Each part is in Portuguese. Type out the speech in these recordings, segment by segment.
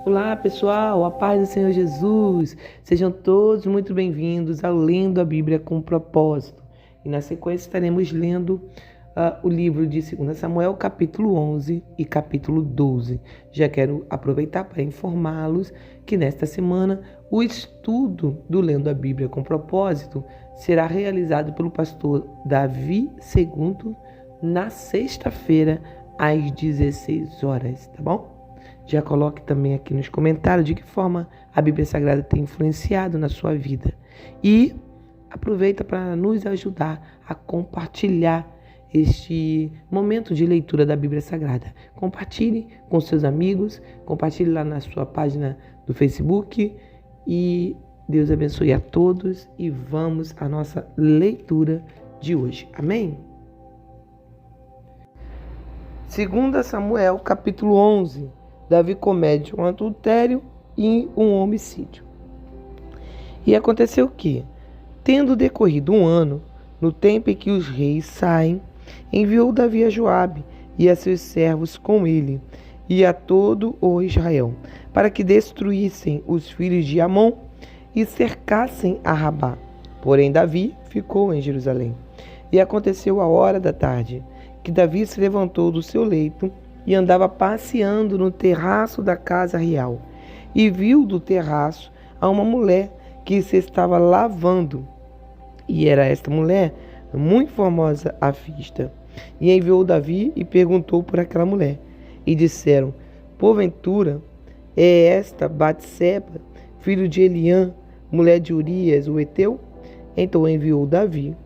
Olá pessoal, a paz do Senhor Jesus. Sejam todos muito bem-vindos ao Lendo a Bíblia com Propósito. E na sequência estaremos lendo o livro de 2 Samuel, capítulo 11 e capítulo 12. Já quero aproveitar para informá-los que nesta semana o estudo do Lendo a Bíblia com Propósito será realizado pelo pastor Davi II na sexta-feira às 16 horas, tá bom? Já coloque também aqui nos comentários de que forma a Bíblia Sagrada tem influenciado na sua vida. E aproveita para nos ajudar a compartilhar este momento de leitura da Bíblia Sagrada. Compartilhe com seus amigos, compartilhe lá na sua página do Facebook e Deus abençoe a todos e vamos à nossa leitura de hoje. Amém? 2 Samuel, capítulo 11. Davi comete um adultério e um homicídio. E aconteceu que, tendo decorrido um ano, no tempo em que os reis saem, enviou Davi a Joabe e a seus servos com ele, e a todo o Israel, para que destruíssem os filhos de Amon e cercassem a Rabá. Porém Davi ficou em Jerusalém. E aconteceu a hora da tarde, que Davi se levantou do seu leito e andava passeando no terraço da casa real, e viu do terraço a uma mulher que se estava lavando, e era esta mulher muito formosa à vista. E enviou Davi e perguntou por aquela mulher, e disseram: porventura é esta Batseba, filho de Eliã, mulher de Urias, o heteu? Então enviou Davi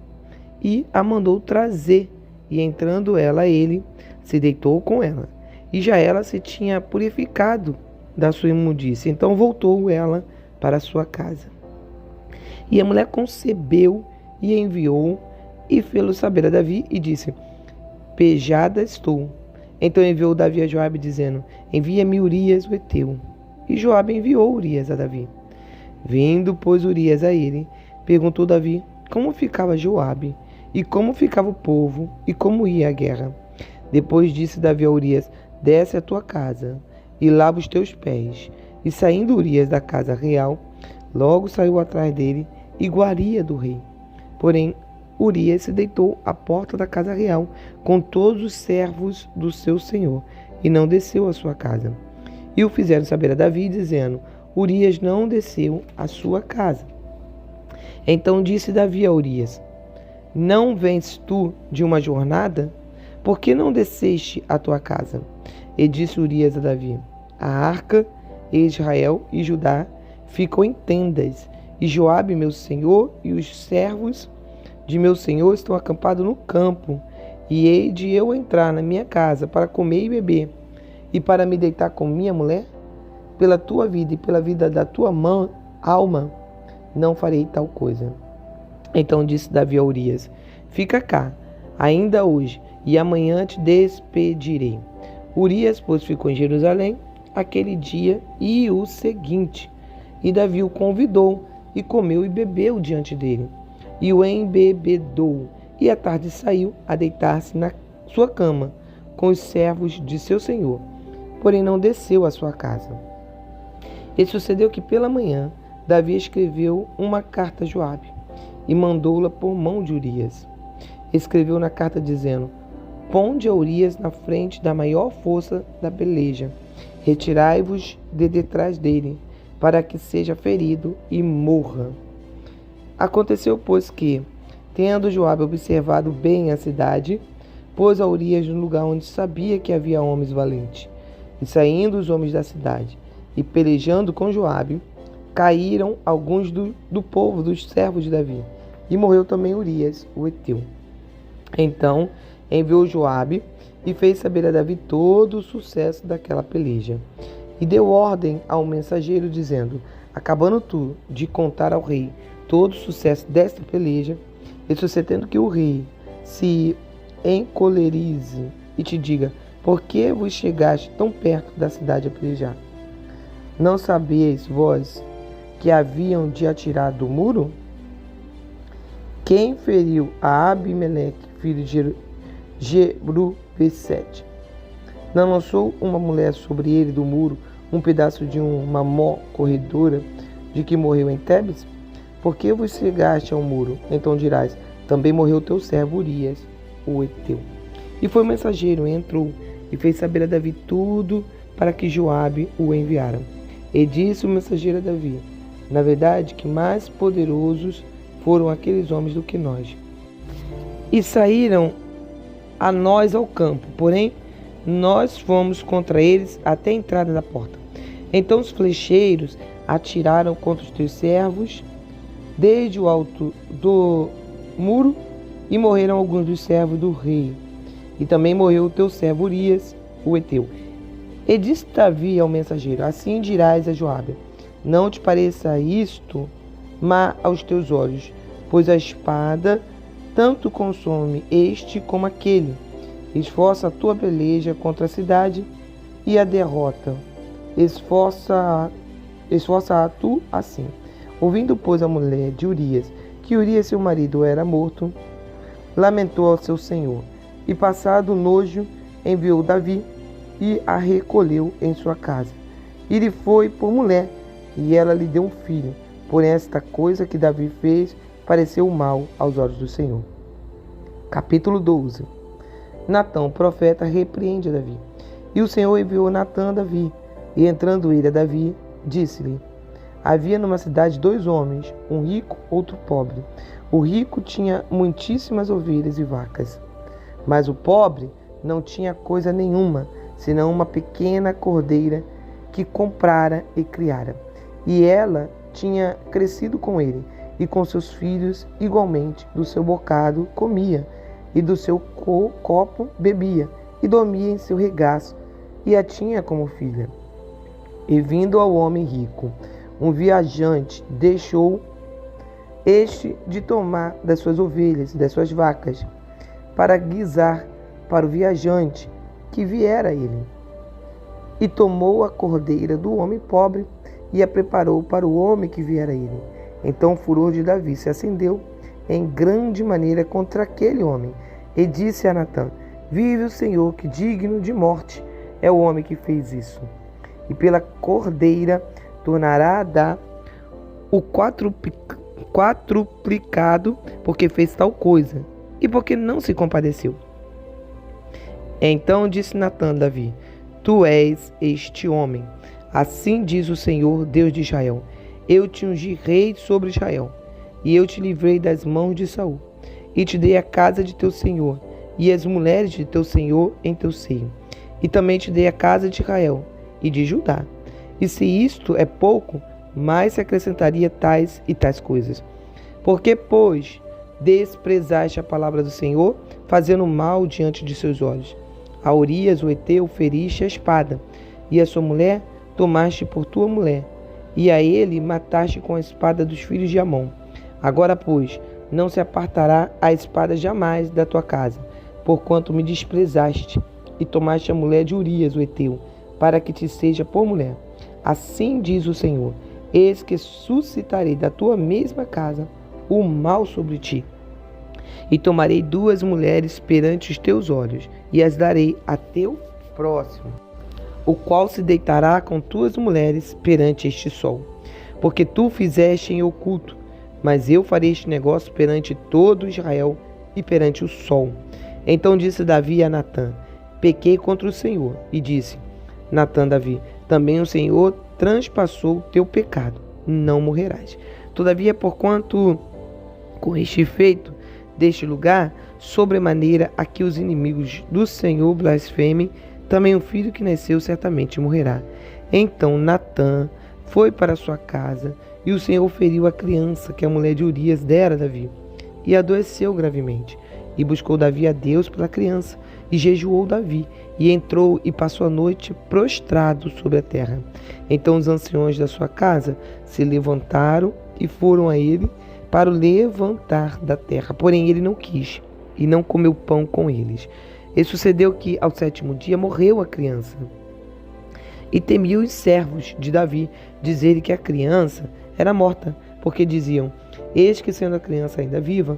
e a mandou trazer, e entrando ela a ele, se deitou com ela, e já ela se tinha purificado da sua imundície. Então voltou ela para sua casa. E a mulher concebeu e enviou e fê-lo saber a Davi e disse: pejada estou. Então enviou Davi a Joabe dizendo: envia-me Urias o heteu. E Joabe enviou Urias a Davi. Vindo, pois, Urias a ele, perguntou Davi como ficava Joabe, e como ficava o povo, e como ia a guerra. Depois disse Davi a Urias: desce à tua casa e lava os teus pés. E saindo Urias da casa real, logo saiu atrás dele iguaria do rei. Porém Urias se deitou à porta da casa real com todos os servos do seu senhor, e não desceu à sua casa. E o fizeram saber a Davi, dizendo: Urias não desceu à sua casa. Então disse Davi a Urias: não vens tu de uma jornada? Por que não desceste à tua casa? E disse Urias a Davi: a arca, Israel e Judá ficam em tendas, e Joabe, meu senhor, e os servos de meu senhor estão acampados no campo. E hei de eu entrar na minha casa para comer e beber, e para me deitar com minha mulher? Pela tua vida e pela vida da tua alma, não farei tal coisa. Então disse Davi a Urias: fica cá, ainda hoje, e amanhã te despedirei. Urias, pois, ficou em Jerusalém aquele dia e o seguinte. E Davi o convidou, e comeu e bebeu diante dele, e o embebedou. E à tarde saiu a deitar-se na sua cama com os servos de seu senhor, porém não desceu à sua casa. E sucedeu que pela manhã Davi escreveu uma carta a Joabe, e mandou-la por mão de Urias. Escreveu na carta dizendo: ponde a Urias na frente da maior força da peleja, retirai-vos de detrás dele, para que seja ferido e morra. Aconteceu, pois, que, tendo Joabe observado bem a cidade, pôs a Urias no lugar onde sabia que havia homens valentes. E saindo os homens da cidade, e pelejando com Joabe, caíram alguns do povo dos servos de Davi, e morreu também Urias, o heteu. Então enviou Joabe e fez saber a Davi todo o sucesso daquela peleja. E deu ordem ao mensageiro, dizendo: acabando tu de contar ao rei todo o sucesso desta peleja, e sucedendo que o rei se encolerize e te diga: por que vos chegaste tão perto da cidade a pelejar? Não sabeis vós que haviam de atirar do muro? Quem feriu a Abimeleque, filho de Jerubessete? Não lançou uma mulher sobre ele do muro um pedaço de uma mó corredora de que morreu em Tebes? Por que vos chegaste ao muro? Então dirás, também morreu teu servo Urias, o heteu. E foi o mensageiro, e entrou, e fez saber a Davi tudo para que Joabe o enviara. E disse o mensageiro a Davi, na verdade que mais poderosos foram aqueles homens do que nós. E saíram a nós ao campo, porém nós fomos contra eles até a entrada da porta. Então os flecheiros atiraram contra os teus servos desde o alto do muro, e morreram alguns dos servos do rei. E também morreu o teu servo Urias, o heteu. E disse Davi ao mensageiro, assim dirás a Joabe, não te pareça isto má aos teus olhos, pois a espada tanto consome este como aquele. Esforça a tua peleja contra a cidade e a derrota. Esforça tu assim. Ouvindo, pois, a mulher de Urias, que Urias, seu marido, era morto, lamentou ao seu senhor. E passado o nojo, enviou Davi e a recolheu em sua casa. E lhe foi por mulher, e ela lhe deu um filho. Porém, esta coisa que Davi fez pareceu mal aos olhos do Senhor. Capítulo 12. Natã, o profeta, repreende a Davi. E o Senhor enviou Natã a Davi. E entrando ele a Davi, disse-lhe, havia numa cidade 2 homens, um rico, outro pobre. O rico tinha muitíssimas ovelhas e vacas, mas o pobre não tinha coisa nenhuma, senão uma pequena cordeira que comprara e criara. E ela tinha crescido com ele, e com seus filhos igualmente, do seu bocado comia, e do seu copo bebia, e dormia em seu regaço, e a tinha como filha. E vindo ao homem rico, um viajante deixou este de tomar das suas ovelhas e das suas vacas, para guisar para o viajante que viera a ele. E tomou a cordeira do homem pobre e a preparou para o homem que viera a ele. Então o furor de Davi se acendeu em grande maneira contra aquele homem, e disse a Natã, vive o Senhor, que digno de morte é o homem que fez isso. E pela cordeira tornará a dar o quadruplicado, porque fez tal coisa, e porque não se compadeceu. Então disse Natã a Davi, tu és este homem. Assim diz o Senhor, Deus de Israel, eu te ungi rei sobre Israel, e eu te livrei das mãos de Saul, e te dei a casa de teu senhor, e as mulheres de teu senhor em teu seio, e também te dei a casa de Israel e de Judá. E se isto é pouco, mais se acrescentaria tais e tais coisas. Porque, pois, desprezaste a palavra do Senhor, fazendo mal diante de seus olhos. A Urias, o heteu, feriste a espada, e a sua mulher tomaste por tua mulher, e a ele mataste com a espada dos filhos de Amon. Agora, pois, não se apartará a espada jamais da tua casa, porquanto me desprezaste, e tomaste a mulher de Urias, o heteu, para que te seja por mulher. Assim diz o Senhor, eis que suscitarei da tua mesma casa o mal sobre ti. E tomarei 2 mulheres perante os teus olhos, e as darei a teu próximo, o qual se deitará com tuas mulheres perante este sol. Porque tu fizeste em oculto, mas eu farei este negócio perante todo Israel e perante o sol. Então disse Davi a Natã, pequei contra o Senhor, e disse, Natã, Davi, também o Senhor transpassou o teu pecado, não morrerás. Todavia, porquanto com este feito deste lugar, sobremaneira a que os inimigos do Senhor blasfemem, também o filho que nasceu certamente morrerá. Então Natã foi para sua casa, e o Senhor feriu a criança que a mulher de Urias dera a Davi, e adoeceu gravemente. E buscou Davi a Deus pela criança, e jejuou Davi, e entrou e passou a noite prostrado sobre a terra. Então os anciões da sua casa se levantaram e foram a ele para o levantar da terra. Porém ele não quis, e não comeu pão com eles. E sucedeu que ao 7º dia morreu a criança. E temiam os servos de Davi dizerem que a criança era morta, porque diziam, eis que sendo a criança ainda viva,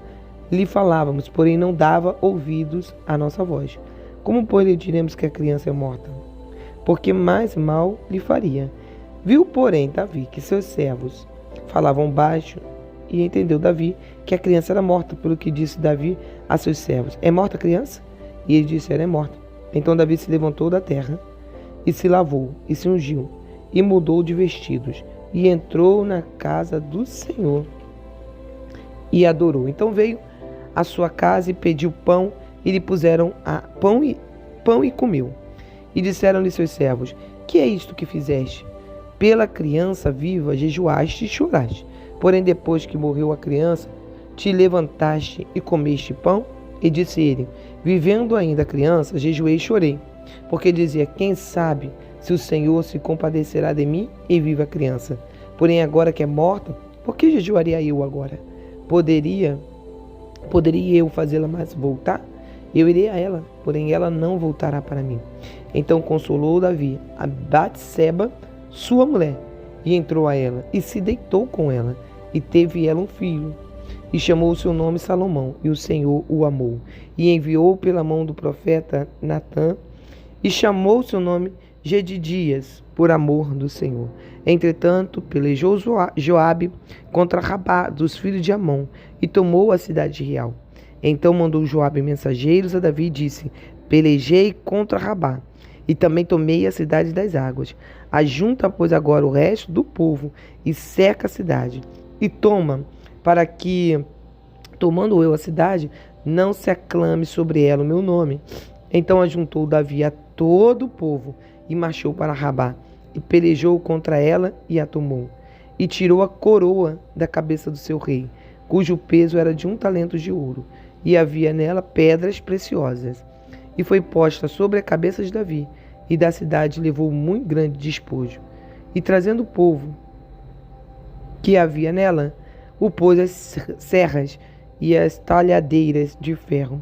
lhe falávamos, porém não dava ouvidos à nossa voz. Como, pois, lhe diremos que a criança é morta? porque mais mal lhe faria. Viu, porém, Davi que seus servos falavam baixo, e entendeu Davi que a criança era morta, pelo que disse Davi a seus servos: É morta a criança? E eles disseram: É morta. Então Davi se levantou da terra, e se lavou, e se ungiu, e mudou de vestidos, e entrou na casa do Senhor, e adorou. Então veio à sua casa e pediu pão, e lhe puseram pão e comeu. E disseram-lhe seus servos: Que é isto que fizeste? Pela criança viva jejuaste e choraste. Porém, depois que morreu a criança, te levantaste e comeste pão? E disse ele: Vivendo ainda a criança, jejuei e chorei. Porque dizia: Quem sabe se o Senhor se compadecerá de mim e viva a criança? Porém, agora que é morta, por que jejuaria eu agora? Poderia eu fazê-la mais voltar? Eu irei a ela, porém ela não voltará para mim. Então consolou Davi a Batseba, sua mulher, e entrou a ela, e se deitou com ela, e teve ela um filho, e chamou o seu nome Salomão, e o Senhor o amou, e enviou pela mão do profeta Natã, e chamou o seu nome Jedidias, por amor do Senhor. Entretanto, pelejou Joabe contra Rabá dos filhos de Amon, e tomou a cidade real. Então mandou Joabe mensageiros a Davi e disse: Pelejei contra Rabá, e também tomei a cidade das águas. Ajunta, pois, agora o resto do povo, e cerca a cidade, e toma, para que, tomando eu a cidade, não se aclame sobre ela o meu nome. Então ajuntou Davi a todo o povo, e marchou para Rabá, e pelejou contra ela, e a tomou. E tirou a coroa da cabeça do seu rei, cujo peso era de 1 talento de ouro, e havia nela pedras preciosas. E foi posta sobre a cabeça de Davi, e da cidade levou muito grande despojo. E trazendo o povo que havia nela, o pôs às serras e às talhadeiras de ferro,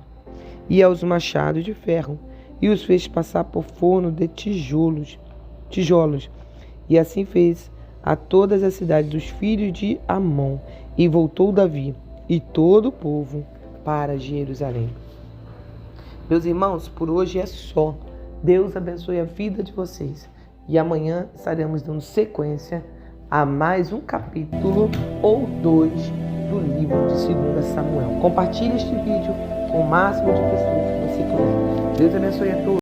e aos machados de ferro, e os fez passar por forno de tijolos. E assim fez a todas as cidades dos filhos de Amon. E voltou Davi e todo o povo para Jerusalém. Meus irmãos, por hoje é só. Deus abençoe a vida de vocês. E amanhã estaremos dando sequência a mais um capítulo ou 2 do livro de 2 Samuel. Compartilhe este vídeo com o máximo de pessoas que você conhece. Deus abençoe a todos.